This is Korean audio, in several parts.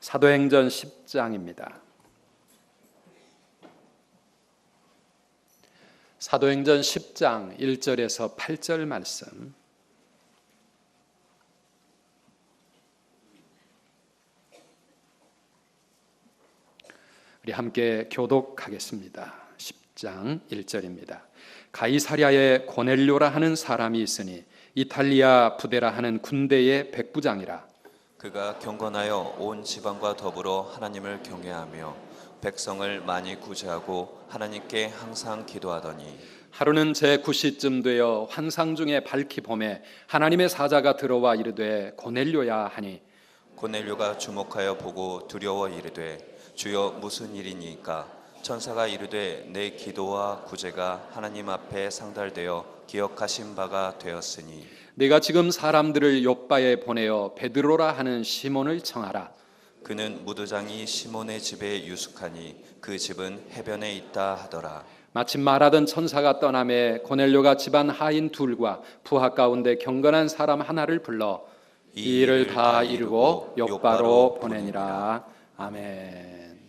사도행전 10장입니다. 사도행전 10장 1절에서 8절 말씀. 우리 함께 교독하겠습니다. 10장 1절입니다. 가이사랴에 고넬료라 하는 사람이 있으니 이탈리아 부데라 하는 군대의 백부장이라. 그가 경건하여 온 지방과 더불어 하나님을 경외하며 백성을 많이 구제하고 하나님께 항상 기도하더니, 하루는 제9시쯤 되어 환상 중에 밝히 보매 하나님의 사자가 들어와 이르되 고넬료야 하니, 고넬료가 주목하여 보고 두려워 이르되 주여 무슨 일이니까? 천사가 이르되 내 기도와 구제가 하나님 앞에 상달되어 기억하신 바가 되었으니 네가 지금 사람들을 욥바에 보내어 베드로라 하는 시몬을 청하라. 그는 무두장이 시몬의 집에 유숙하니 그 집은 해변에 있다 하더라. 마침 말하던 천사가 떠나매 고넬료가 집안 하인 둘과 부하 가운데 경건한 사람 하나를 불러 이 일을 다 이루고 욥바로 보내니라. 아멘.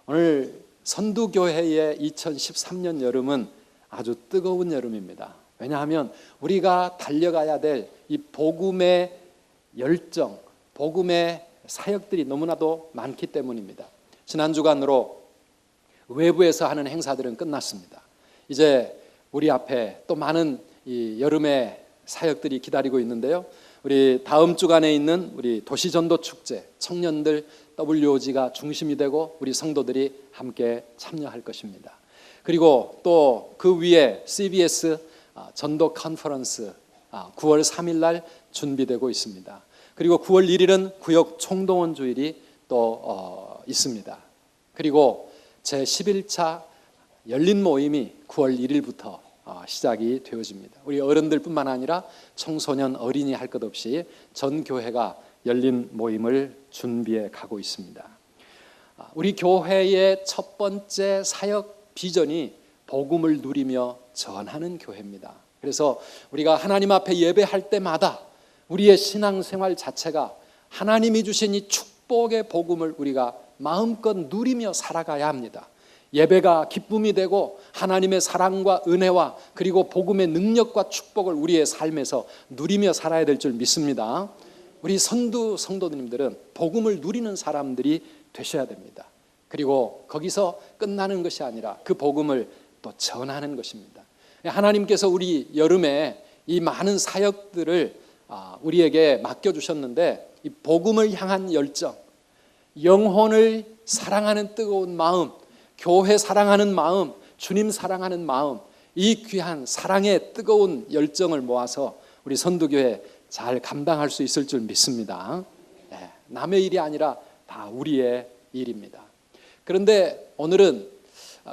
오늘 선두교회의 2013년 여름은 아주 뜨거운 여름입니다. 왜냐하면 우리가 달려가야 될 이 복음의 열정, 복음의 사역들이 너무나도 많기 때문입니다. 지난 주간으로 외부에서 하는 행사들은 끝났습니다. 이제 우리 앞에 또 많은 이 여름의 사역들이 기다리고 있는데요. 우리 다음 주간에 있는 우리 도시전도 축제, 청년들 WOG가 중심이 되고 우리 성도들이 함께 참여할 것입니다. 그리고 또 그 위에 CBS 전도 컨퍼런스 9월 3일 날 준비되고 있습니다. 그리고 9월 1일은 구역 총동원 주일이 또 있습니다. 그리고 제11차 열린 모임이 9월 1일부터 시작이 되어집니다. 우리 어른들뿐만 아니라 청소년, 어린이 할 것 없이 전 교회가 열린 모임을 준비해 가고 있습니다. 우리 교회의 첫 번째 사역 비전이 복음을 누리며 전하는 교회입니다. 그래서 우리가 하나님 앞에 예배할 때마다 우리의 신앙생활 자체가 하나님이 주신 이 축복의 복음을 우리가 마음껏 누리며 살아가야 합니다. 예배가 기쁨이 되고 하나님의 사랑과 은혜와 그리고 복음의 능력과 축복을 우리의 삶에서 누리며 살아야 될 줄 믿습니다. 우리 선두 성도님들은 복음을 누리는 사람들이 되셔야 됩니다. 그리고 거기서 끝나는 것이 아니라 그 복음을 또 전하는 것입니다. 하나님께서 우리 여름에 이 많은 사역들을 우리에게 맡겨주셨는데 이 복음을 향한 열정, 영혼을 사랑하는 뜨거운 마음, 교회 사랑하는 마음, 주님 사랑하는 마음, 이 귀한 사랑의 뜨거운 열정을 모아서 우리 선두교회 잘 감당할 수 있을 줄 믿습니다. 남의 일이 아니라 다 우리의 일입니다. 그런데 오늘은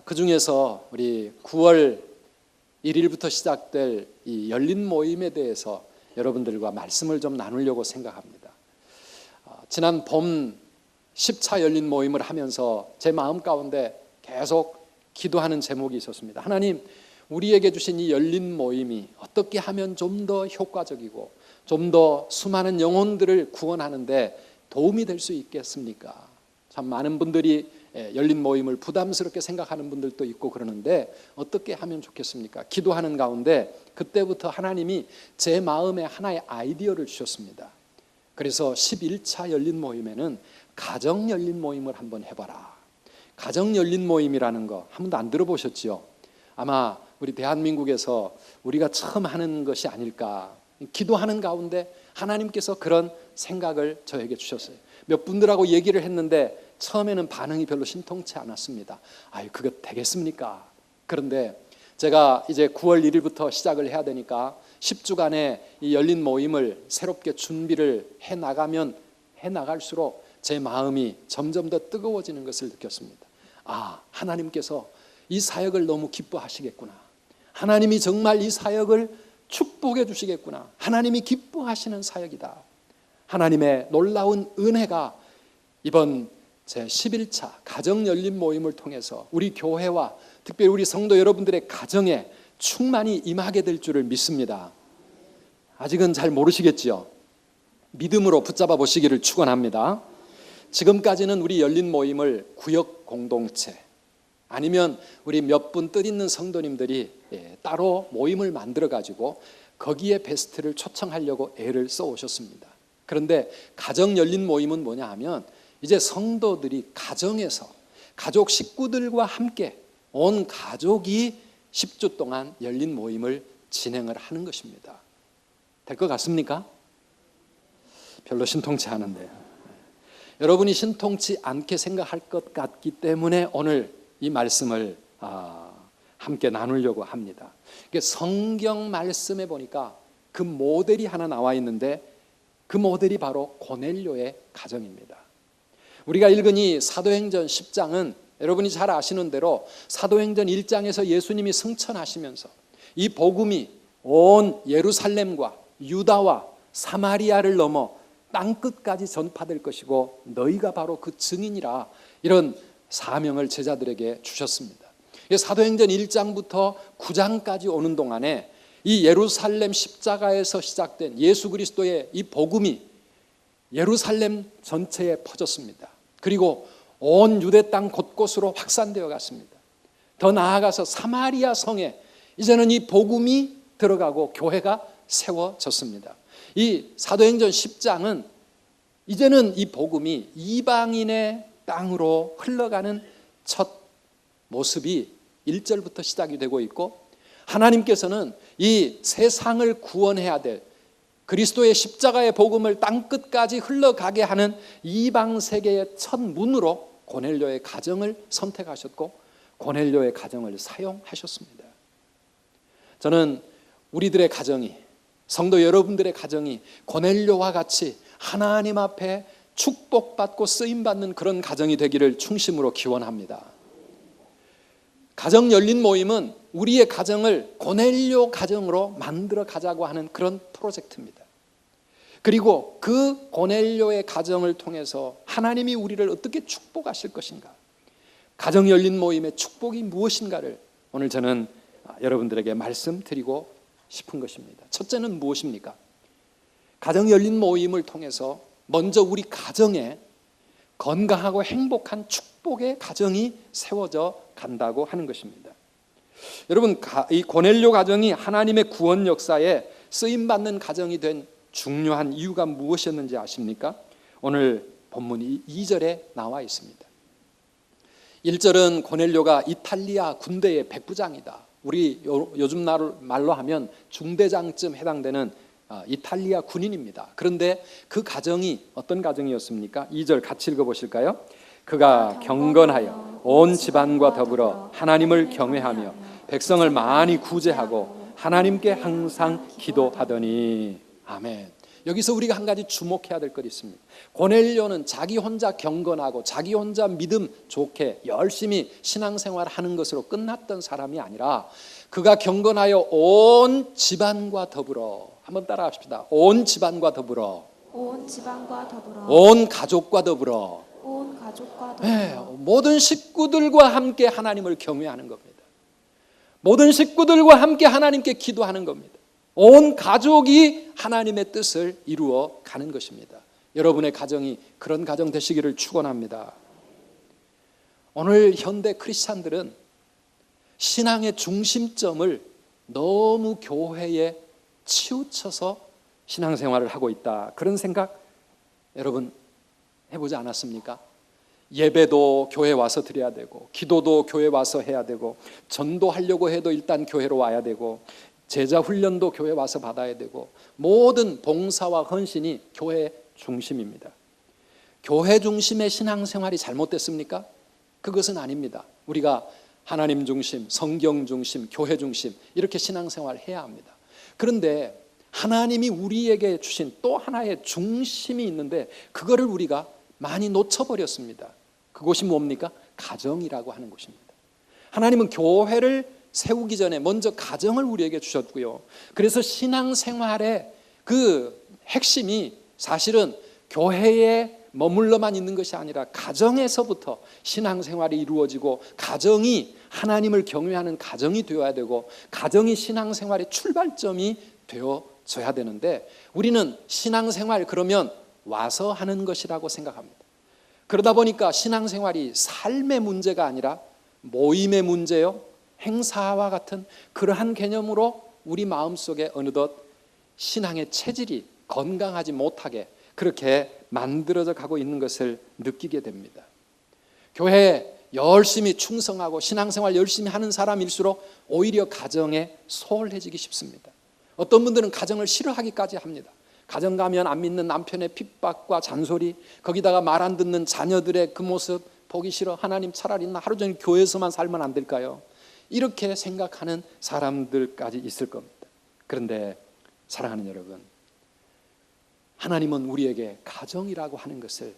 그 중에서 우리 9월 1일부터 시작될 이 열린 모임에 대해서 여러분들과 말씀을 좀 나누려고 생각합니다. 지난 봄 10차 열린 모임을 하면서 제 마음 가운데 계속 기도하는 제목이 있었습니다. 하나님, 우리에게 주신 이 열린 모임이 어떻게 하면 좀 더 효과적이고 좀 더 수많은 영혼들을 구원하는데 도움이 될 수 있겠습니까? 참 많은 분들이 열린 모임을 부담스럽게 생각하는 분들도 있고 그러는데 어떻게 하면 좋겠습니까? 기도하는 가운데 그때부터 하나님이 제 마음에 하나의 아이디어를 주셨습니다. 그래서 11차 열린 모임에는 가정 열린 모임을 한번 해봐라. 가정 열린 모임이라는 거 한 번도 안 들어보셨죠? 아마 우리 대한민국에서 우리가 처음 하는 것이 아닐까. 기도하는 가운데 하나님께서 그런 생각을 저에게 주셨어요. 몇 분들하고 얘기를 했는데 처음에는 반응이 별로 신통치 않았습니다. 아유, 그거 되겠습니까? 그런데 제가 이제 9월 1일부터 시작을 해야 되니까 10주간의 이 열린 모임을 새롭게 준비를 해 나갈수록 제 마음이 점점 더 뜨거워지는 것을 느꼈습니다. 하나님께서 이 사역을 너무 기뻐하시겠구나. 하나님이 정말 이 사역을 축복해 주시겠구나. 하나님이 기뻐하시는 사역이다. 하나님의 놀라운 은혜가 이번 제11차 가정 열린 모임을 통해서 우리 교회와 특별히 우리 성도 여러분들의 가정에 충만히 임하게 될 줄을 믿습니다. 아직은 잘 모르시겠지요? 믿음으로 붙잡아 보시기를 축원합니다. 지금까지는 우리 열린 모임을 구역 공동체 아니면 우리 몇 분 뜻있는 성도님들이 따로 모임을 만들어 가지고 거기에 베스트를 초청하려고 애를 써 오셨습니다. 그런데 가정 열린 모임은 뭐냐 하면 이제 성도들이 가정에서 가족 식구들과 함께 온 가족이 10주 동안 열린 모임을 진행을 하는 것입니다. 될 것 같습니까? 별로 신통치 않은데 여러분이 신통치 않게 생각할 것 같기 때문에 오늘 이 말씀을 함께 나누려고 합니다. 성경 말씀에 보니까 그 모델이 하나 나와 있는데 그 모델이 바로 고넬료의 가정입니다. 우리가 읽은 이 사도행전 10장은 여러분이 잘 아시는 대로 사도행전 1장에서 예수님이 승천하시면서 이 복음이 온 예루살렘과 유다와 사마리아를 넘어 땅끝까지 전파될 것이고 너희가 바로 그 증인이라 이런 사명을 제자들에게 주셨습니다. 사도행전 1장부터 9장까지 오는 동안에 이 예루살렘 십자가에서 시작된 예수 그리스도의 이 복음이 예루살렘 전체에 퍼졌습니다. 그리고 온 유대 땅 곳곳으로 확산되어 갔습니다. 더 나아가서 사마리아 성에 이제는 이 복음이 들어가고 교회가 세워졌습니다. 이 사도행전 10장은 이제는 이 복음이 이방인의 땅으로 흘러가는 첫 모습이 1절부터 시작이 되고 있고 하나님께서는 이 세상을 구원해야 될 그리스도의 십자가의 복음을 땅끝까지 흘러가게 하는 이방 세계의 첫 문으로 고넬료의 가정을 선택하셨고 고넬료의 가정을 사용하셨습니다. 저는 우리들의 가정이 성도 여러분들의 가정이 고넬료와 같이 하나님 앞에 축복받고 쓰임받는 그런 가정이 되기를 충심으로 기원합니다. 가정 열린 모임은 우리의 가정을 고넬료 가정으로 만들어 가자고 하는 그런 프로젝트입니다. 그리고 그 고넬료의 가정을 통해서 하나님이 우리를 어떻게 축복하실 것인가, 가정 열린 모임의 축복이 무엇인가를 오늘 저는 여러분들에게 말씀드리고 싶은 것입니다. 첫째는 무엇입니까? 가정 열린 모임을 통해서 먼저 우리 가정에 건강하고 행복한 축복의 가정이 세워져 간다고 하는 것입니다. 여러분, 이 고넬료 가정이 하나님의 구원 역사에 쓰임받는 가정이 된 중요한 이유가 무엇이었는지 아십니까? 오늘 본문 2절에 나와 있습니다. 1절은 고넬료가 이탈리아 군대의 백부장이다. 우리 요즘 말로 하면 중대장쯤 해당되는 이탈리아 군인입니다. 그런데 그 가정이 어떤 가정이었습니까? 2절 같이 읽어보실까요? 그가 경건하여 온 집안과 더불어 하나님을 경외하며 백성을 많이 구제하고 하나님께 항상 기도하더니. 아멘. 여기서 우리가 한 가지 주목해야 될 것이 있습니다. 고넬료는 자기 혼자 경건하고 자기 혼자 믿음 좋게 열심히 신앙생활을 하는 것으로 끝났던 사람이 아니라 그가 경건하여 온 집안과 더불어, 한번 따라 합시다. 온 집안과 더불어, 온 집안과 더불어, 온 가족과 더불어, 온 가족과 더불어, 네, 모든 식구들과 함께 하나님을 경외하는 겁니다. 모든 식구들과 함께 하나님께 기도하는 겁니다. 온 가족이 하나님의 뜻을 이루어 가는 것입니다. 여러분의 가정이 그런 가정 되시기를 축원합니다. 오늘 현대 크리스찬들은 신앙의 중심점을 너무 교회에 치우쳐서 신앙생활을 하고 있다. 그런 생각 여러분 해보지 않았습니까? 예배도 교회 와서 드려야 되고, 기도도 교회 와서 해야 되고, 전도하려고 해도 일단 교회로 와야 되고, 제자 훈련도 교회 와서 받아야 되고, 모든 봉사와 헌신이 교회 중심입니다. 교회 중심의 신앙생활이 잘못됐습니까? 그것은 아닙니다. 우리가 하나님 중심, 성경 중심, 교회 중심 이렇게 신앙생활을 해야 합니다. 그런데 하나님이 우리에게 주신 또 하나의 중심이 있는데 그거를 우리가 많이 놓쳐버렸습니다. 그것이 뭡니까? 가정이라고 하는 것입니다. 하나님은 교회를 세우기 전에 먼저 가정을 우리에게 주셨고요. 그래서 신앙생활의 그 핵심이 사실은 교회에 머물러만 있는 것이 아니라 가정에서부터 신앙생활이 이루어지고 가정이 하나님을 경외하는 가정이 되어야 되고 가정이 신앙생활의 출발점이 되어져야 되는데 우리는 신앙생활 그러면 와서 하는 것이라고 생각합니다. 그러다 보니까 신앙생활이 삶의 문제가 아니라 모임의 문제요, 행사와 같은 그러한 개념으로 우리 마음속에 어느덧 신앙의 체질이 건강하지 못하게 그렇게 만들어져 가고 있는 것을 느끼게 됩니다. 교회에 열심히 충성하고 신앙생활 열심히 하는 사람일수록 오히려 가정에 소홀해지기 쉽습니다. 어떤 분들은 가정을 싫어하기까지 합니다. 가정 가면 안 믿는 남편의 핍박과 잔소리, 거기다가 말 안 듣는 자녀들의 그 모습 보기 싫어. 하나님 차라리 나 하루 종일 교회에서만 살면 안 될까요? 이렇게 생각하는 사람들까지 있을 겁니다. 그런데 사랑하는 여러분, 하나님은 우리에게 가정이라고 하는 것을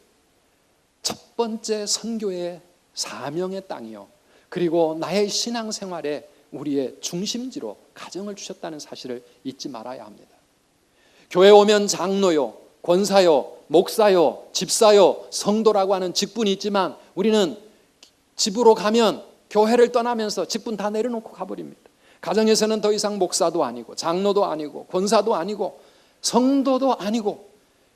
첫 번째 선교의 사명의 땅이요, 그리고 나의 신앙생활에 우리의 중심지로 가정을 주셨다는 사실을 잊지 말아야 합니다. 교회 오면 장로요, 권사요, 목사요, 집사요, 성도라고 하는 직분이 있지만 우리는 집으로 가면 교회를 떠나면서 직분 다 내려놓고 가버립니다. 가정에서는 더 이상 목사도 아니고 장로도 아니고 권사도 아니고 성도도 아니고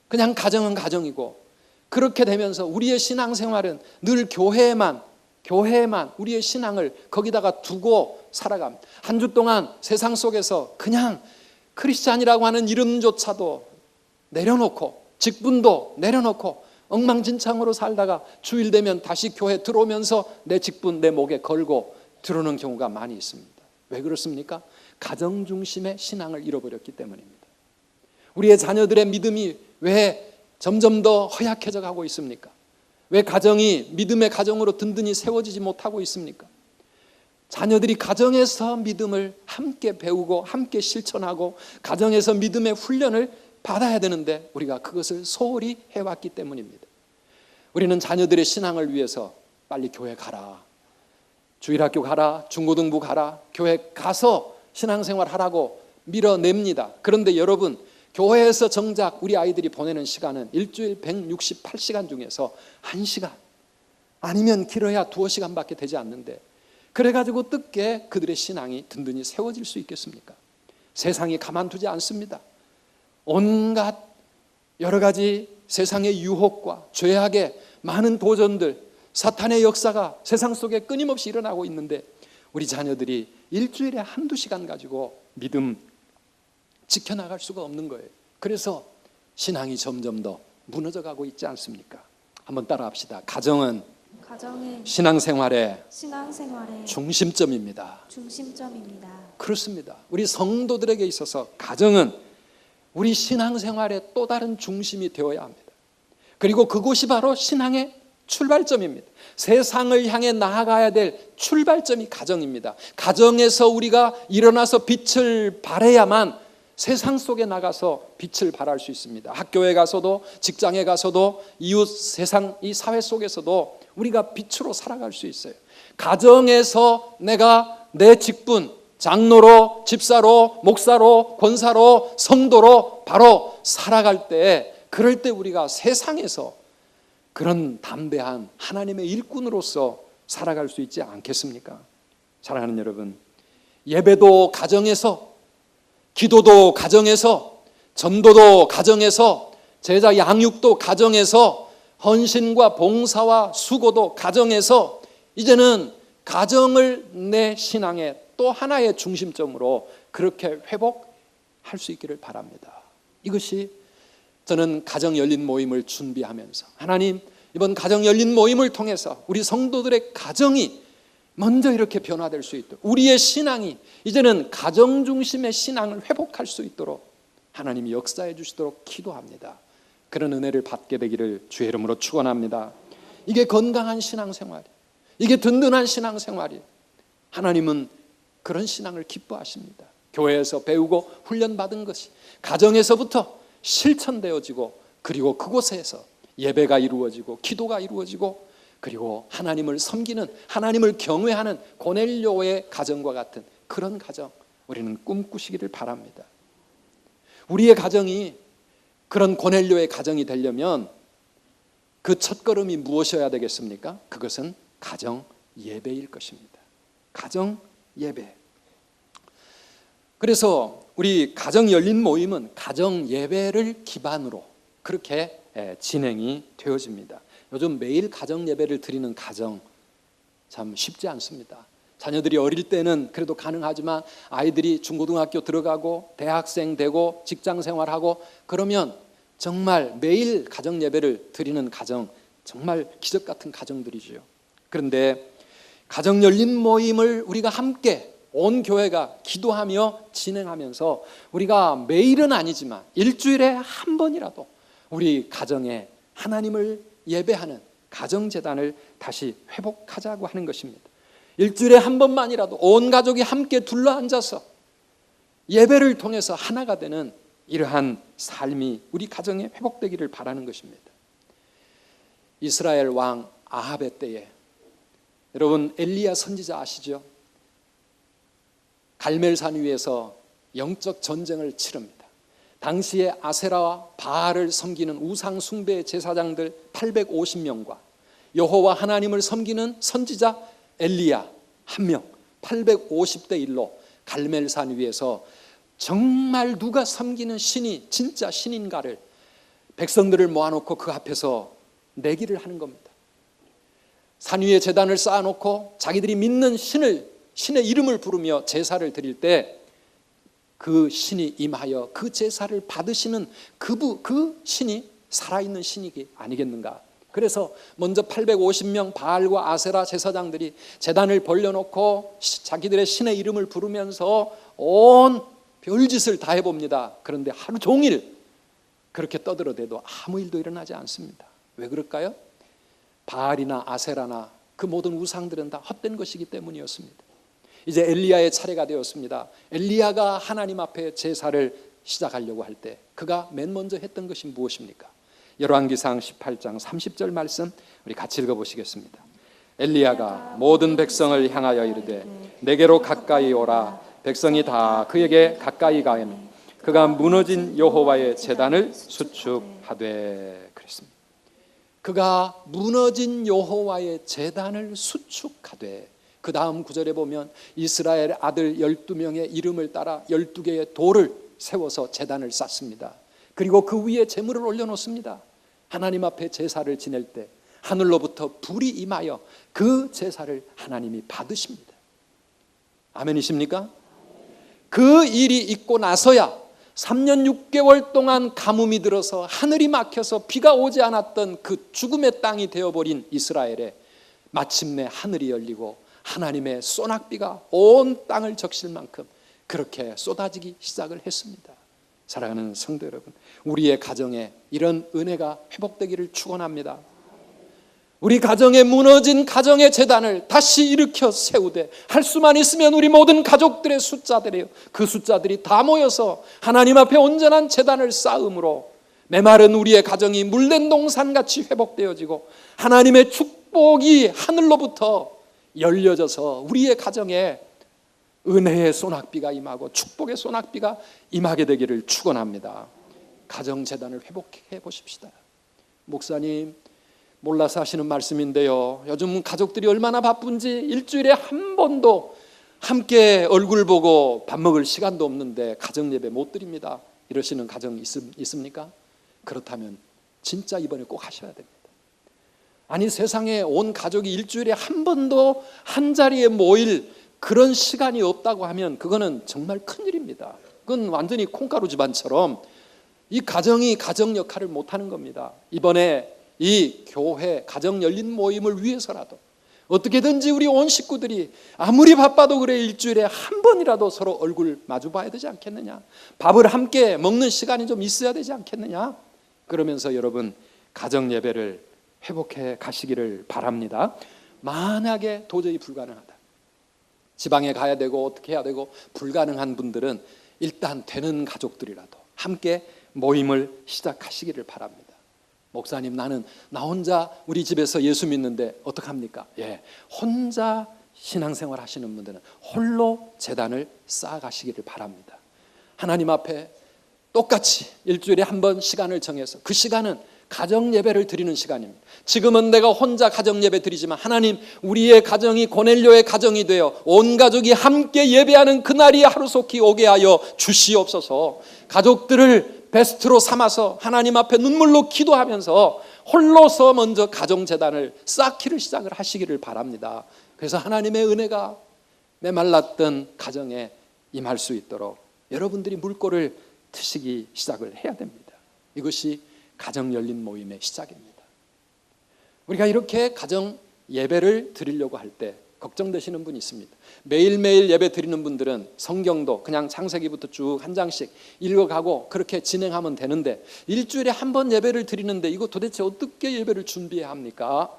그냥 가정은 가정이고, 그렇게 되면서 우리의 신앙생활은 늘 교회에만 우리의 신앙을 거기다가 두고 살아갑니다. 한 주 동안 세상 속에서 그냥 크리스찬이라고 하는 이름조차도 내려놓고 직분도 내려놓고 엉망진창으로 살다가 주일 되면 다시 교회 들어오면서 내 직분 내 목에 걸고 들어오는 경우가 많이 있습니다. 왜 그렇습니까? 가정 중심의 신앙을 잃어버렸기 때문입니다. 우리의 자녀들의 믿음이 왜 점점 더 허약해져 가고 있습니까? 왜 가정이 믿음의 가정으로 든든히 세워지지 못하고 있습니까? 자녀들이 가정에서 믿음을 함께 배우고 함께 실천하고 가정에서 믿음의 훈련을 받아야 되는데 우리가 그것을 소홀히 해왔기 때문입니다. 우리는 자녀들의 신앙을 위해서 빨리 교회 가라, 주일학교 가라, 중고등부 가라, 교회 가서 신앙생활 하라고 밀어냅니다. 그런데 여러분, 교회에서 정작 우리 아이들이 보내는 시간은 일주일 168시간 중에서 1시간 아니면 길어야 2시간밖에 되지 않는데, 그래가지고 어떻게 그들의 신앙이 든든히 세워질 수 있겠습니까? 세상이 가만두지 않습니다. 온갖 여러 가지 세상의 유혹과 죄악의 많은 도전들, 사탄의 역사가 세상 속에 끊임없이 일어나고 있는데 우리 자녀들이 일주일에 1-2시간 가지고 믿음 지켜나갈 수가 없는 거예요. 그래서 신앙이 점점 더 무너져가고 있지 않습니까? 한번 따라합시다. 가정은 신앙생활의 중심점입니다. 그렇습니다. 우리 성도들에게 있어서 가정은 우리 신앙생활의 또 다른 중심이 되어야 합니다. 그리고 그곳이 바로 신앙의 출발점입니다. 세상을 향해 나아가야 될 출발점이 가정입니다. 가정에서 우리가 일어나서 빛을 발해야만 세상 속에 나가서 빛을 발할 수 있습니다. 학교에 가서도 직장에 가서도 이웃 세상 이 사회 속에서도 우리가 빛으로 살아갈 수 있어요. 가정에서 내가 내 직분, 장로로, 집사로, 목사로, 권사로, 성도로 바로 살아갈 때, 그럴 때 우리가 세상에서 그런 담대한 하나님의 일꾼으로서 살아갈 수 있지 않겠습니까? 사랑하는 여러분, 예배도 가정에서, 기도도 가정에서, 전도도 가정에서, 제자 양육도 가정에서, 헌신과 봉사와 수고도 가정에서, 이제는 가정을 내 신앙의 또 하나의 중심점으로 그렇게 회복할 수 있기를 바랍니다. 이것이 저는 가정 열린 모임을 준비하면서, 하나님 이번 가정 열린 모임을 통해서 우리 성도들의 가정이 먼저 이렇게 변화될 수 있도록, 우리의 신앙이 이제는 가정 중심의 신앙을 회복할 수 있도록 하나님이 역사해 주시도록 기도합니다. 그런 은혜를 받게 되기를 주의 이름으로 축원합니다. 이게 건강한 신앙생활, 이게 든든한 신앙생활이, 하나님은 그런 신앙을 기뻐하십니다. 교회에서 배우고 훈련받은 것이 가정에서부터 실천되어지고, 그리고 그곳에서 예배가 이루어지고 기도가 이루어지고, 그리고 하나님을 섬기는, 하나님을 경외하는 고넬료의 가정과 같은 그런 가정 우리는 꿈꾸시기를 바랍니다. 우리의 가정이 그런 고넬료의 가정이 되려면 그 첫걸음이 무엇이어야 되겠습니까? 그것은 가정 예배일 것입니다. 가정 예배. 그래서 우리 가정 열린 모임은 가정 예배를 기반으로 그렇게 진행이 되어집니다. 요즘 매일 가정 예배를 드리는 가정 참 쉽지 않습니다. 자녀들이 어릴 때는 그래도 가능하지만 아이들이 중고등학교 들어가고 대학생 되고 직장 생활하고 그러면 정말 매일 가정 예배를 드리는 가정, 정말 기적 같은 가정들이죠. 그런데 가정 열린 모임을 우리가 함께 온 교회가 기도하며 진행하면서 우리가 매일은 아니지만 일주일에 한 번이라도 우리 가정에 하나님을 예배하는 가정재단을 다시 회복하자고 하는 것입니다. 일주일에 한 번만이라도 온 가족이 함께 둘러앉아서 예배를 통해서 하나가 되는 이러한 삶이 우리 가정에 회복되기를 바라는 것입니다. 이스라엘 왕 아합의 때에 여러분 엘리야 선지자 아시죠? 갈멜산 위에서 영적 전쟁을 치릅니다. 당시에 아세라와 바알을 섬기는 우상 숭배 제사장들 850명과 여호와 하나님을 섬기는 선지자 엘리야 한 명, 850대 1로 갈멜산 위에서 정말 누가 섬기는 신이 진짜 신인가를 백성들을 모아놓고 그 앞에서 내기를 하는 겁니다. 산 위에 제단을 쌓아놓고 자기들이 믿는 신의 이름을 부르며 제사를 드릴 때 그 신이 임하여 그 제사를 받으시는 그 신이 살아있는 신이 아니겠는가. 그래서 먼저 850명 바알과 아세라 제사장들이 제단을 벌려놓고 자기들의 신의 이름을 부르면서 온 별짓을 다 해봅니다. 그런데 하루 종일 그렇게 떠들어대도 아무 일도 일어나지 않습니다. 왜 그럴까요? 바알이나 아세라나 그 모든 우상들은 다 헛된 것이기 때문이었습니다. 이제 엘리야의 차례가 되었습니다. 엘리야가 하나님 앞에 제사를 시작하려고 할 때 그가 맨 먼저 했던 것이 무엇입니까? 열왕기상 18장 30절 말씀 우리 같이 읽어보시겠습니다. 엘리야가 모든 백성을 향하여 이르되 내게로 가까이 오라. 백성이 다 그에게 가까이 가매 그가 무너진 여호와의 제단을 수축하되 그랬습니다. 그가 무너진 여호와의 제단을 수축하되 그 다음 구절에 보면 이스라엘 아들 12명의 이름을 따라 12개의 돌을 세워서 제단을 쌓습니다. 그리고 그 위에 제물을 올려놓습니다. 하나님 앞에 제사를 지낼 때 하늘로부터 불이 임하여 그 제사를 하나님이 받으십니다. 아멘이십니까? 그 일이 있고 나서야 3년 6개월 동안 가뭄이 들어서 하늘이 막혀서 비가 오지 않았던 그 죽음의 땅이 되어버린 이스라엘에 마침내 하늘이 열리고 하나님의 소낙비가 온 땅을 적실 만큼 그렇게 쏟아지기 시작을 했습니다. 사랑하는 성도 여러분, 우리의 가정에 이런 은혜가 회복되기를 축원합니다. 우리 가정에 무너진 가정의 재단을 다시 일으켜 세우되 할 수만 있으면 우리 모든 가족들의 숫자들이요, 그 숫자들이 다 모여서 하나님 앞에 온전한 재단을 쌓음으로 메마른 우리의 가정이 물된 동산같이 회복되어지고 하나님의 축복이 하늘로부터 열려져서 우리의 가정에 은혜의 소낙비가 임하고 축복의 소낙비가 임하게 되기를 축원합니다. 가정재단을 회복해 보십시다. 목사님, 몰라서 하시는 말씀인데요, 요즘 가족들이 얼마나 바쁜지 일주일에 한 번도 함께 얼굴 보고 밥 먹을 시간도 없는데 가정예배 못 드립니다. 이러시는 가정 있습니까? 그렇다면 진짜 이번에 꼭 하셔야 됩니다. 아니, 세상에 온 가족이 일주일에 한 번도 한 자리에 모일 그런 시간이 없다고 하면 그거는 정말 큰일입니다. 그건 완전히 콩가루 집안처럼 이 가정이 가정 역할을 못하는 겁니다. 이번에 이 교회 가정 열린 모임을 위해서라도 어떻게든지 우리 온 식구들이 아무리 바빠도 그래 일주일에 한 번이라도 서로 얼굴 마주 봐야 되지 않겠느냐, 밥을 함께 먹는 시간이 좀 있어야 되지 않겠느냐, 그러면서 여러분 가정 예배를 회복해 가시기를 바랍니다. 만약에 도저히 불가능하다, 지방에 가야 되고 어떻게 해야 되고 불가능한 분들은 일단 되는 가족들이라도 함께 모임을 시작하시기를 바랍니다. 목사님, 나 혼자 우리 집에서 예수 믿는데 어떡합니까? 예, 혼자 신앙생활 하시는 분들은 홀로 제단을 쌓아가시기를 바랍니다. 하나님 앞에 똑같이 일주일에 한 번 시간을 정해서 그 시간은 가정 예배를 드리는 시간입니다. 지금은 내가 혼자 가정 예배 드리지만 하나님, 우리의 가정이 고넬료의 가정이 되어 온 가족이 함께 예배하는 그날이 하루속히 오게 하여 주시옵소서. 가족들을 베스트로 삼아서 하나님 앞에 눈물로 기도하면서 홀로서 먼저 가정재단을 쌓기를 시작을 하시기를 바랍니다. 그래서 하나님의 은혜가 메말랐던 가정에 임할 수 있도록 여러분들이 물꼬를 트시기 시작을 해야 됩니다. 이것이 가정 열린 모임의 시작입니다. 우리가 이렇게 가정 예배를 드리려고 할 때 걱정되시는 분이 있습니다. 매일매일 예배 드리는 분들은 성경도 그냥 창세기부터 쭉 한 장씩 읽어가고 그렇게 진행하면 되는데 일주일에 한 번 예배를 드리는데 이거 도대체 어떻게 예배를 준비해야 합니까?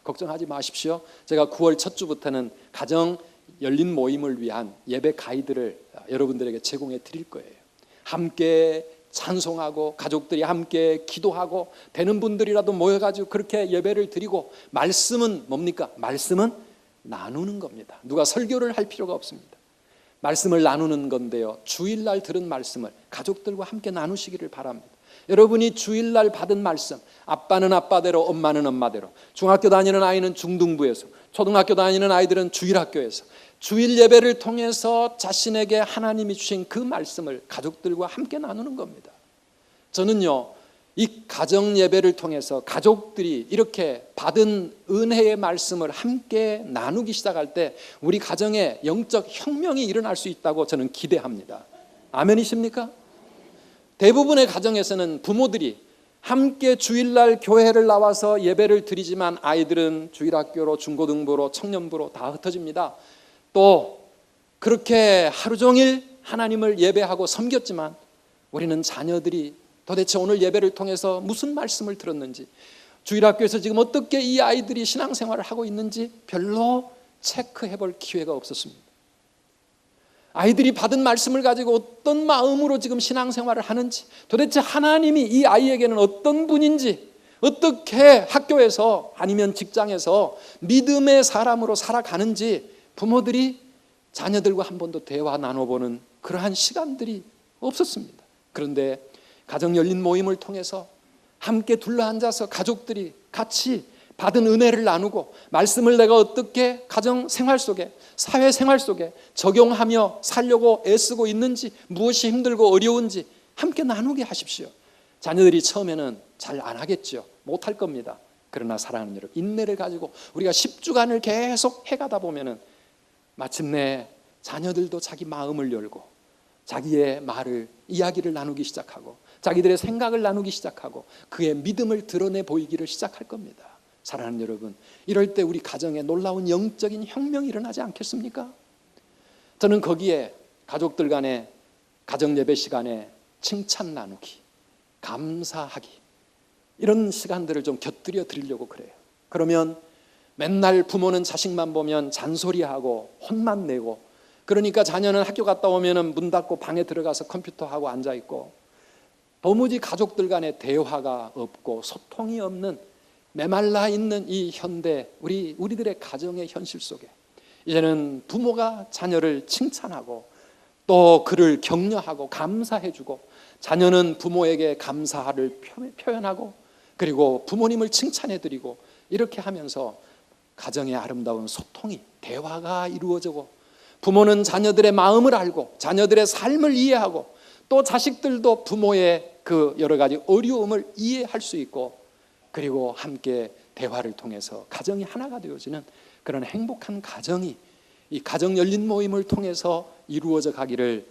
걱정하지 마십시오. 제가 9월 첫 주부터는 가정 열린 모임을 위한 예배 가이드를 여러분들에게 제공해 드릴 거예요. 함께 찬송하고 가족들이 함께 기도하고 되는 분들이라도 모여가지고 그렇게 예배를 드리고 말씀은 뭡니까? 말씀은 나누는 겁니다. 누가 설교를 할 필요가 없습니다. 말씀을 나누는 건데요, 주일날 들은 말씀을 가족들과 함께 나누시기를 바랍니다. 여러분이 주일날 받은 말씀, 아빠는 아빠대로 엄마는 엄마대로, 중학교 다니는 아이는 중등부에서, 초등학교 다니는 아이들은 주일학교에서 주일 예배를 통해서 자신에게 하나님이 주신 그 말씀을 가족들과 함께 나누는 겁니다. 저는요, 이 가정 예배를 통해서 가족들이 이렇게 받은 은혜의 말씀을 함께 나누기 시작할 때 우리 가정에 영적 혁명이 일어날 수 있다고 저는 기대합니다. 아멘이십니까? 대부분의 가정에서는 부모들이 함께 주일날 교회를 나와서 예배를 드리지만 아이들은 주일학교로, 중고등부로, 청년부로 다 흩어집니다. 또 그렇게 하루 종일 하나님을 예배하고 섬겼지만 우리는 자녀들이 도대체 오늘 예배를 통해서 무슨 말씀을 들었는지, 주일학교에서 지금 어떻게 이 아이들이 신앙생활을 하고 있는지 별로 체크해 볼 기회가 없었습니다. 아이들이 받은 말씀을 가지고 어떤 마음으로 지금 신앙생활을 하는지, 도대체 하나님이 이 아이에게는 어떤 분인지, 어떻게 학교에서 아니면 직장에서 믿음의 사람으로 살아가는지 부모들이 자녀들과 한 번도 대화 나눠보는 그러한 시간들이 없었습니다. 그런데 가정 열린 모임을 통해서 함께 둘러앉아서 가족들이 같이 받은 은혜를 나누고 말씀을 내가 어떻게 가정 생활 속에, 사회 생활 속에 적용하며 살려고 애쓰고 있는지, 무엇이 힘들고 어려운지 함께 나누게 하십시오. 자녀들이 처음에는 잘 안 하겠죠. 못할 겁니다. 그러나 사랑하는 여러분, 인내를 가지고 우리가 10주간을 계속 해가다 보면은 마침내 자녀들도 자기 마음을 열고 자기의 말을, 이야기를 나누기 시작하고 자기들의 생각을 나누기 시작하고 그의 믿음을 드러내 보이기를 시작할 겁니다. 사랑하는 여러분, 이럴 때 우리 가정에 놀라운 영적인 혁명이 일어나지 않겠습니까? 저는 거기에 가족들 간의 가정 예배 시간에 칭찬 나누기, 감사하기, 이런 시간들을 좀 곁들여 드리려고 그래요. 그러면 맨날 부모는 자식만 보면 잔소리하고 혼만 내고, 그러니까 자녀는 학교 갔다 오면 문 닫고 방에 들어가서 컴퓨터하고 앉아있고 도무지 가족들 간의 대화가 없고 소통이 없는 메말라 있는 이 현대 우리들의 가정의 현실 속에 이제는 부모가 자녀를 칭찬하고 또 그를 격려하고 감사해주고, 자녀는 부모에게 감사를 표현하고 그리고 부모님을 칭찬해드리고, 이렇게 하면서 가정의 아름다운 소통이, 대화가 이루어지고, 부모는 자녀들의 마음을 알고 자녀들의 삶을 이해하고 또 자식들도 부모의 그 여러 가지 어려움을 이해할 수 있고, 그리고 함께 대화를 통해서 가정이 하나가 되어지는 그런 행복한 가정이 이 가정 열린 모임을 통해서 이루어져 가기를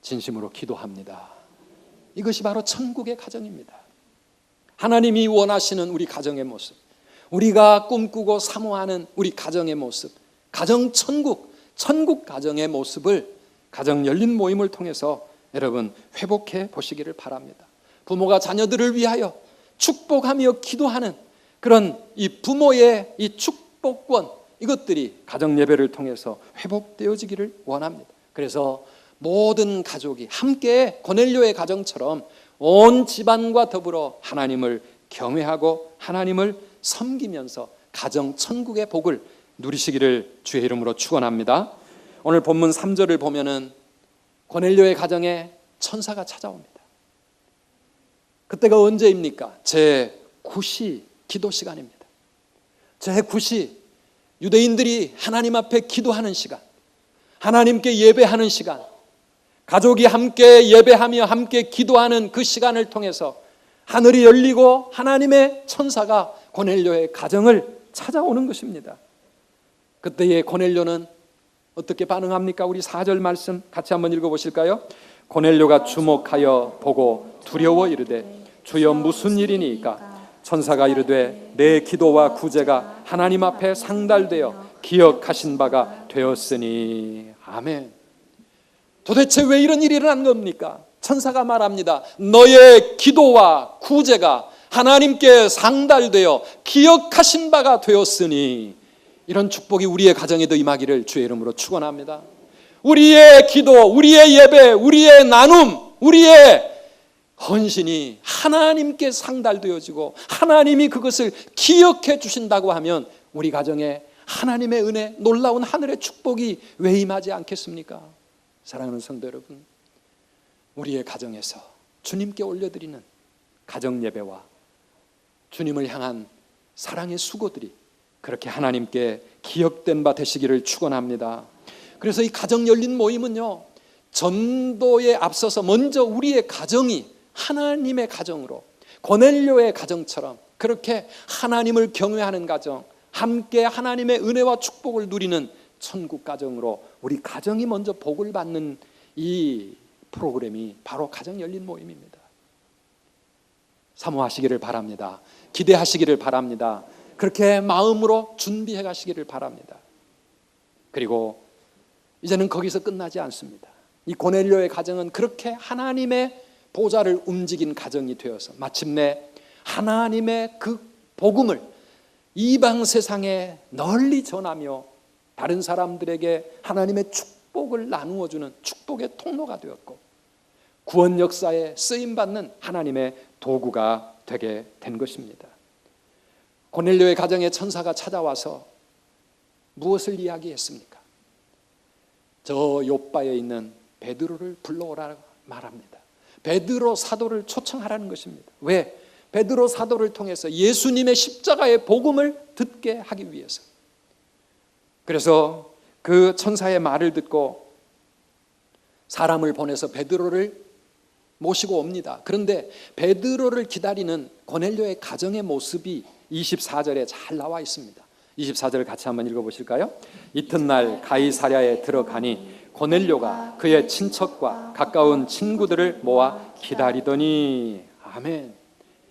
진심으로 기도합니다. 이것이 바로 천국의 가정입니다. 하나님이 원하시는 우리 가정의 모습, 우리가 꿈꾸고 사모하는 우리 가정의 모습, 가정 천국, 천국 가정의 모습을 가정 열린 모임을 통해서 여러분 회복해 보시기를 바랍니다. 부모가 자녀들을 위하여 축복하며 기도하는 그런 이 부모의 이 축복권, 이것들이 가정 예배를 통해서 회복되어지기를 원합니다. 그래서 모든 가족이 함께 고넬료의 가정처럼 온 집안과 더불어 하나님을 경외하고 하나님을 섬기면서 가정 천국의 복을 누리시기를 주의 이름으로 축원합니다. 오늘 본문 3절을 보면은 고넬료의 가정에 천사가 찾아옵니다. 그때가 언제입니까? 제9시 기도 시간입니다. 제9시 유대인들이 하나님 앞에 기도하는 시간, 하나님께 예배하는 시간, 가족이 함께 예배하며 함께 기도하는 그 시간을 통해서 하늘이 열리고 하나님의 천사가 고넬료의 가정을 찾아오는 것입니다. 그때의 고넬료는 어떻게 반응합니까? 우리 4절 말씀 같이 한번 읽어보실까요? 고넬료가 주목하여 보고 두려워 이르되 주여 무슨 일이니까? 천사가 이르되 내 기도와 구제가 하나님 앞에 상달되어 기억하신 바가 되었으니. 아멘. 도대체 왜 이런 일이 일어난 겁니까? 천사가 말합니다. 너의 기도와 구제가 하나님께 상달되어 기억하신 바가 되었으니. 이런 축복이 우리의 가정에도 임하기를 주의 이름으로 축원합니다. 우리의 기도, 우리의 예배, 우리의 나눔, 우리의 헌신이 하나님께 상달되어지고 하나님이 그것을 기억해 주신다고 하면 우리 가정에 하나님의 은혜, 놀라운 하늘의 축복이 왜 임하지 않겠습니까? 사랑하는 성도 여러분, 우리의 가정에서 주님께 올려드리는 가정 예배와 주님을 향한 사랑의 수고들이 그렇게 하나님께 기억된 바 되시기를 축원합니다. 그래서 이 가정 열린 모임은요, 전도에 앞서서 먼저 우리의 가정이 하나님의 가정으로, 고넬료의 가정처럼 그렇게 하나님을 경외하는 가정, 함께 하나님의 은혜와 축복을 누리는 천국 가정으로 우리 가정이 먼저 복을 받는 이 프로그램이 바로 가정 열린 모임입니다. 사모하시기를 바랍니다. 기대하시기를 바랍니다. 그렇게 마음으로 준비해 가시기를 바랍니다. 그리고 이제는 거기서 끝나지 않습니다. 이 고넬료의 가정은 그렇게 하나님의 보좌를 움직인 가정이 되어서 마침내 하나님의 그 복음을 이방 세상에 널리 전하며 다른 사람들에게 하나님의 축복을 나누어주는 축복의 통로가 되었고 구원 역사에 쓰임받는 하나님의 도구가 되게 된 것입니다. 고넬료의 가정에 천사가 찾아와서 무엇을 이야기했습니까? 저 요바에 있는 베드로를 불러오라고 말합니다. 베드로 사도를 초청하라는 것입니다. 왜? 베드로 사도를 통해서 예수님의 십자가의 복음을 듣게 하기 위해서. 그래서 그 천사의 말을 듣고 사람을 보내서 베드로를 모시고 옵니다. 그런데 베드로를 기다리는 고넬료의 가정의 모습이 24절에 잘 나와 있습니다. 24절 같이 한번 읽어보실까요? 이튿날 가이사랴에 들어가니 고넬료가 그의 친척과 가까운 친구들을 모아 기다리더니. 아멘.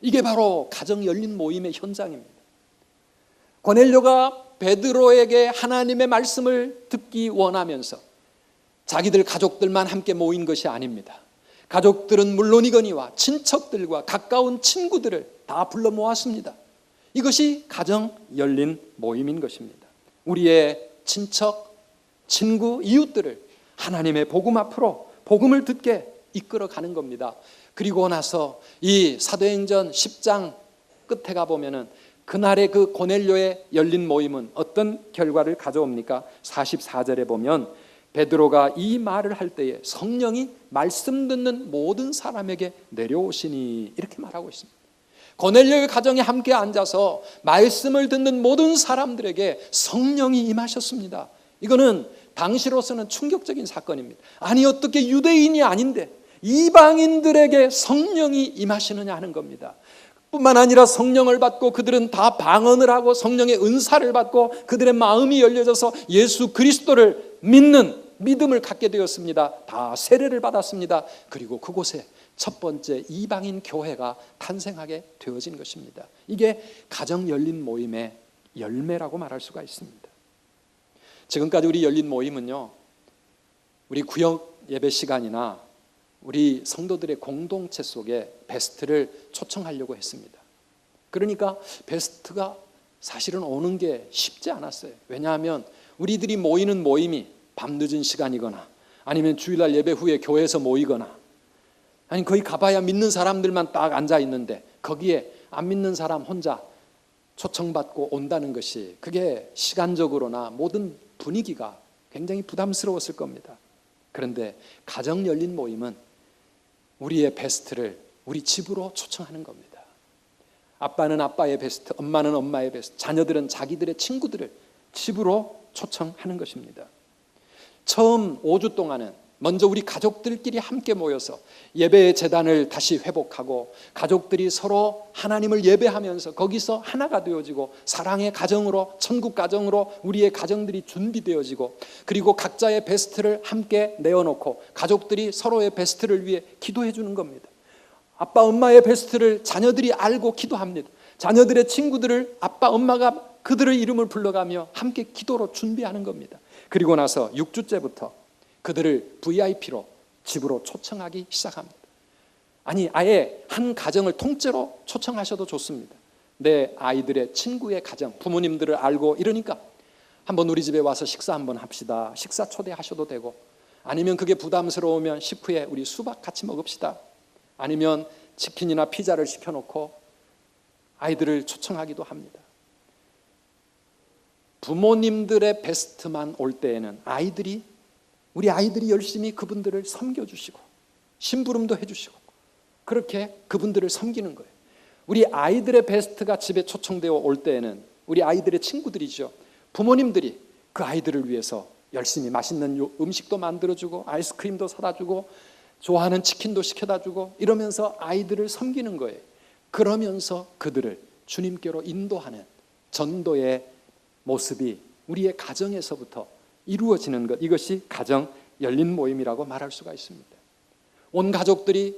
이게 바로 가정 열린 모임의 현장입니다. 고넬료가 베드로에게 하나님의 말씀을 듣기 원하면서 자기들 가족들만 함께 모인 것이 아닙니다. 가족들은 물론이거니와 친척들과 가까운 친구들을 다 불러 모았습니다. 이것이 가정 열린 모임인 것입니다. 우리의 친척, 친구, 이웃들을 하나님의 복음 앞으로 복음을 듣게 이끌어가는 겁니다. 그리고 나서 이 사도행전 10장 끝에 가보면은 그날의 그 고넬료의 열린 모임은 어떤 결과를 가져옵니까? 44절에 보면 베드로가 이 말을 할 때에 성령이 말씀 듣는 모든 사람에게 내려오시니 이렇게 말하고 있습니다. 고넬료의 가정에 함께 앉아서 말씀을 듣는 모든 사람들에게 성령이 임하셨습니다. 이거는 당시로서는 충격적인 사건입니다. 아니 어떻게 유대인이 아닌데 이방인들에게 성령이 임하시느냐 하는 겁니다. 뿐만 아니라 성령을 받고 그들은 다 방언을 하고 성령의 은사를 받고 그들의 마음이 열려져서 예수 그리스도를 믿는 믿음을 갖게 되었습니다. 다 세례를 받았습니다. 그리고 그곳에 첫 번째 이방인 교회가 탄생하게 되어진 것입니다. 이게 가정 열린 모임의 열매라고 말할 수가 있습니다. 지금까지 우리 열린 모임은요, 우리 구역 예배 시간이나 우리 성도들의 공동체 속에 베스트를 초청하려고 했습니다. 그러니까 베스트가 사실은 오는 게 쉽지 않았어요. 왜냐하면 우리들이 모이는 모임이 밤늦은 시간이거나 아니면 주일날 예배 후에 교회에서 모이거나 아니 거기 가봐야 믿는 사람들만 딱 앉아 있는데 거기에 안 믿는 사람 혼자 초청받고 온다는 것이 그게 시간적으로나 모든 분위기가 굉장히 부담스러웠을 겁니다. 그런데 가정 열린 모임은 우리의 베스트를 우리 집으로 초청하는 겁니다. 아빠는 아빠의 베스트, 엄마는 엄마의 베스트, 자녀들은 자기들의 친구들을 집으로 초청하는 것입니다. 처음 5주 동안은 먼저 우리 가족들끼리 함께 모여서 예배의 재단을 다시 회복하고 가족들이 서로 하나님을 예배하면서 거기서 하나가 되어지고 사랑의 가정으로, 천국 가정으로 우리의 가정들이 준비되어지고, 그리고 각자의 베스트를 함께 내어놓고 가족들이 서로의 베스트를 위해 기도해 주는 겁니다. 아빠 엄마의 베스트를 자녀들이 알고 기도합니다. 자녀들의 친구들을 아빠 엄마가 그들의 이름을 불러가며 함께 기도로 준비하는 겁니다. 그리고 나서 6주째부터 그들을 VIP로 집으로 초청하기 시작합니다. 아니, 아예 한 가정을 통째로 초청하셔도 좋습니다. 내 아이들의 친구의 가정, 부모님들을 알고 이러니까 한번 우리 집에 와서 식사 한번 합시다. 식사 초대하셔도 되고, 아니면 그게 부담스러우면 식후에 우리 수박 같이 먹읍시다. 아니면 치킨이나 피자를 시켜놓고 아이들을 초청하기도 합니다. 부모님들의 베스트만 올 때에는 우리 아이들이 열심히 그분들을 섬겨주시고 심부름도 해주시고 그렇게 그분들을 섬기는 거예요. 우리 아이들의 베스트가 집에 초청되어 올 때에는 우리 아이들의 친구들이죠. 부모님들이 그 아이들을 위해서 열심히 맛있는 음식도 만들어주고 아이스크림도 사다 주고 좋아하는 치킨도 시켜다 주고 이러면서 아이들을 섬기는 거예요. 그러면서 그들을 주님께로 인도하는 전도의 모습이 우리의 가정에서부터 이루어지는 것, 이것이 가정 열린 모임이라고 말할 수가 있습니다. 온 가족들이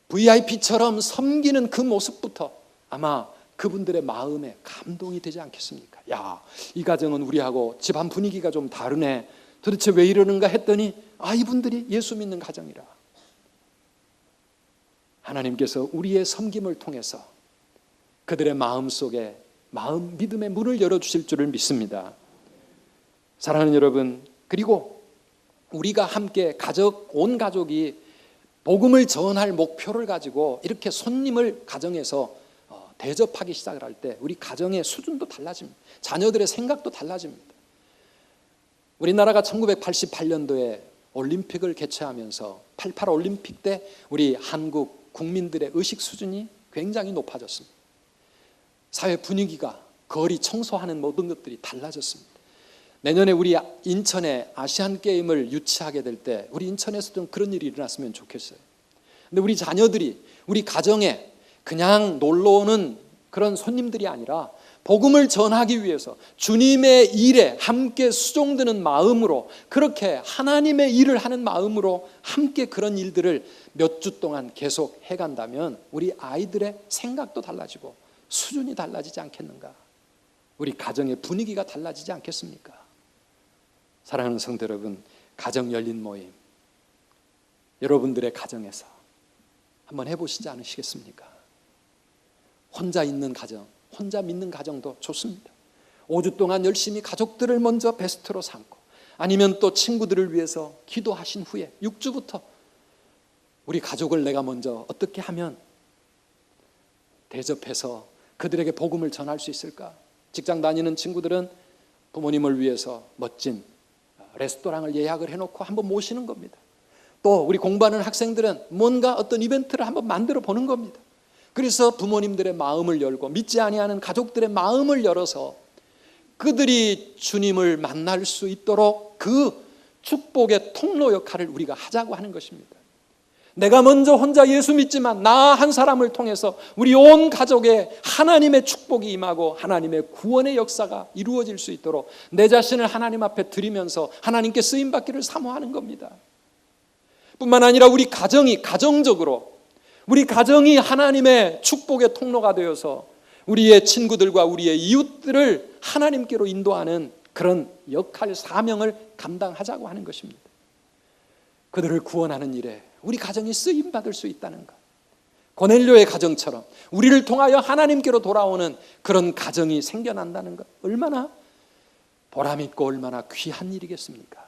VIP처럼 섬기는 그 모습부터 아마 그분들의 마음에 감동이 되지 않겠습니까? 야, 이 가정은 우리하고 집안 분위기가 좀 다르네. 도대체 왜 이러는가 했더니 이분들이 예수 믿는 가정이라. 하나님께서 우리의 섬김을 통해서 그들의 마음속에 믿음의 문을 열어주실 줄을 믿습니다. 사랑하는 여러분, 그리고 우리가 함께 온 가족이 복음을 전할 목표를 가지고 이렇게 손님을 가정에서 대접하기 시작을 할 때 우리 가정의 수준도 달라집니다. 자녀들의 생각도 달라집니다. 우리나라가 1988년도에 올림픽을 개최하면서 88 올림픽 때 우리 한국 국민들의 의식 수준이 굉장히 높아졌습니다. 사회 분위기가, 거리 청소하는 모든 것들이 달라졌습니다. 내년에 우리 인천에 아시안 게임을 유치하게 될 때 우리 인천에서 좀 그런 일이 일어났으면 좋겠어요. 근데 우리 자녀들이 우리 가정에 그냥 놀러 오는 그런 손님들이 아니라 복음을 전하기 위해서 주님의 일에 함께 수종드는 마음으로, 그렇게 하나님의 일을 하는 마음으로 함께 그런 일들을 몇 주 동안 계속 해간다면 우리 아이들의 생각도 달라지고 수준이 달라지지 않겠는가? 우리 가정의 분위기가 달라지지 않겠습니까? 사랑하는 성도 여러분, 가정 열린 모임 여러분들의 가정에서 한번 해보시지 않으시겠습니까? 혼자 있는 가정, 혼자 믿는 가정도 좋습니다. 5주 동안 열심히 가족들을 먼저 베스트로 삼고, 아니면 또 친구들을 위해서 기도하신 후에 6주부터 우리 가족을 내가 먼저 어떻게 하면 대접해서 그들에게 복음을 전할 수 있을까? 직장 다니는 친구들은 부모님을 위해서 멋진 레스토랑을 예약을 해놓고 한번 모시는 겁니다. 또 우리 공부하는 학생들은 뭔가 어떤 이벤트를 한번 만들어 보는 겁니다. 그래서 부모님들의 마음을 열고 믿지 아니하는 가족들의 마음을 열어서 그들이 주님을 만날 수 있도록 그 축복의 통로 역할을 우리가 하자고 하는 것입니다. 내가 먼저 혼자 예수 믿지만 나 한 사람을 통해서 우리 온 가족에 하나님의 축복이 임하고 하나님의 구원의 역사가 이루어질 수 있도록 내 자신을 하나님 앞에 드리면서 하나님께 쓰임받기를 사모하는 겁니다. 뿐만 아니라 우리 가정이 가정적으로 우리 가정이 하나님의 축복의 통로가 되어서 우리의 친구들과 우리의 이웃들을 하나님께로 인도하는 그런 역할, 사명을 감당하자고 하는 것입니다. 그들을 구원하는 일에 우리 가정이 쓰임받을 수 있다는 것, 고넬료의 가정처럼 우리를 통하여 하나님께로 돌아오는 그런 가정이 생겨난다는 것, 얼마나 보람있고 얼마나 귀한 일이겠습니까?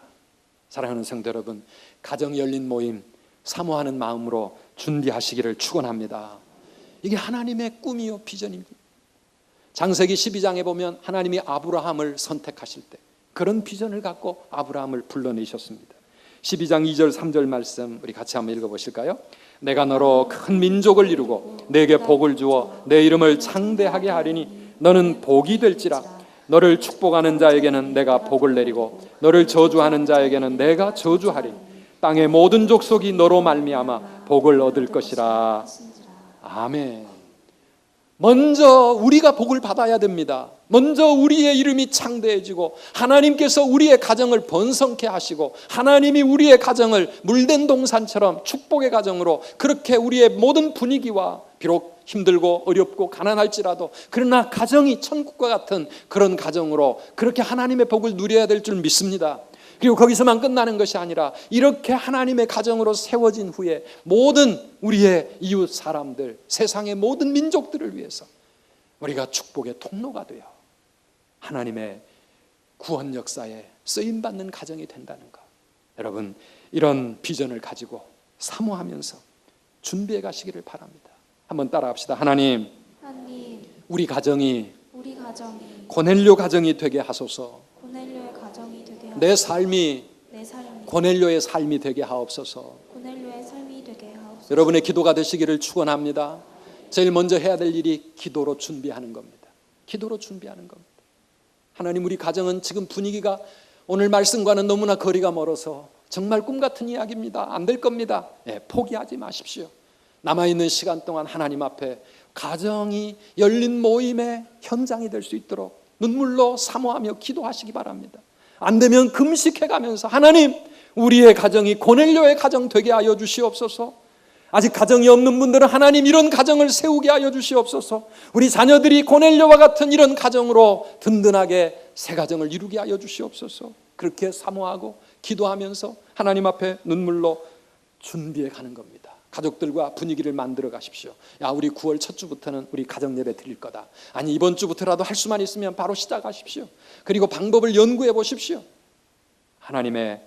사랑하는 성도 여러분, 가정 열린 모임 사모하는 마음으로 준비하시기를 축원합니다. 이게 하나님의 꿈이요 비전입니다. 창세기 12장에 보면 하나님이 아브라함을 선택하실 때 그런 비전을 갖고 아브라함을 불러내셨습니다. 12장 2절 3절 말씀 우리 같이 한번 읽어보실까요? 내가 너로 큰 민족을 이루고 내게 복을 주어 내 이름을 창대하게 하리니 너는 복이 될지라. 너를 축복하는 자에게는 내가 복을 내리고 너를 저주하는 자에게는 내가 저주하리니 땅의 모든 족속이 너로 말미암아 복을 얻을 것이라. 아멘. 먼저 우리가 복을 받아야 됩니다. 먼저 우리의 이름이 창대해지고 하나님께서 우리의 가정을 번성케 하시고 하나님이 우리의 가정을 물된 동산처럼 축복의 가정으로 그렇게 우리의 모든 분위기와 비록 힘들고 어렵고 가난할지라도 그러나 가정이 천국과 같은 그런 가정으로 그렇게 하나님의 복을 누려야 될 줄 믿습니다. 그리고 거기서만 끝나는 것이 아니라 이렇게 하나님의 가정으로 세워진 후에 모든 우리의 이웃 사람들, 세상의 모든 민족들을 위해서 우리가 축복의 통로가 되어 하나님의 구원 역사에 쓰임받는 가정이 된다는 것, 여러분 이런 비전을 가지고 사모하면서 준비해 가시기를 바랍니다. 한번 따라합시다. 하나님, 우리 가정이 고넬료 가정이 되게 하소서. 고넬료의 가정이 되게 하옵소서. 내 삶이 고넬료의 삶이 되게 하옵소서. 고넬료의 삶이 되게 하옵소서. 여러분의 기도가 되시기를 축원합니다. 제일 먼저 해야 될 일이 기도로 준비하는 겁니다. 기도로 준비하는 겁니다. 하나님, 우리 가정은 지금 분위기가 오늘 말씀과는 너무나 거리가 멀어서 정말 꿈 같은 이야기입니다. 안 될 겁니다. 포기하지 마십시오. 남아있는 시간 동안 하나님 앞에 가정이 열린 모임의 현장이 될 수 있도록 눈물로 사모하며 기도하시기 바랍니다. 안 되면 금식해가면서 하나님, 우리의 가정이 고넬료의 가정 되게 하여 주시옵소서. 아직 가정이 없는 분들은 하나님 이런 가정을 세우게 하여 주시옵소서. 우리 자녀들이 고넬료와 같은 이런 가정으로 든든하게 새 가정을 이루게 하여 주시옵소서. 그렇게 사모하고 기도하면서 하나님 앞에 눈물로 준비해 가는 겁니다. 가족들과 분위기를 만들어 가십시오. 야, 우리 9월 첫 주부터는 우리 가정 예배 드릴 거다. 아니, 이번 주부터라도 할 수만 있으면 바로 시작하십시오. 그리고 방법을 연구해 보십시오. 하나님의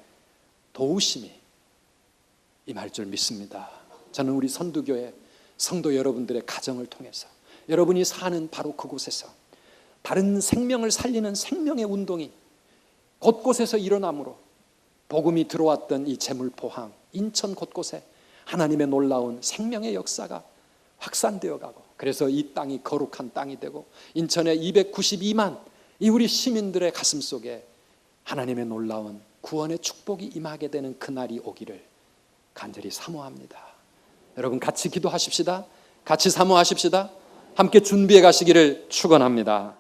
도우심이 임할 줄 믿습니다. 저는 우리 선두교회 성도 여러분들의 가정을 통해서 여러분이 사는 바로 그곳에서 다른 생명을 살리는 생명의 운동이 곳곳에서 일어나므로 복음이 들어왔던 이 제물포항, 인천 곳곳에 하나님의 놀라운 생명의 역사가 확산되어 가고, 그래서 이 땅이 거룩한 땅이 되고 인천의 292만 이 우리 시민들의 가슴 속에 하나님의 놀라운 구원의 축복이 임하게 되는 그날이 오기를 간절히 사모합니다. 여러분 같이 기도하십시다. 같이 사모하십시다. 함께 준비해 가시기를 축원합니다.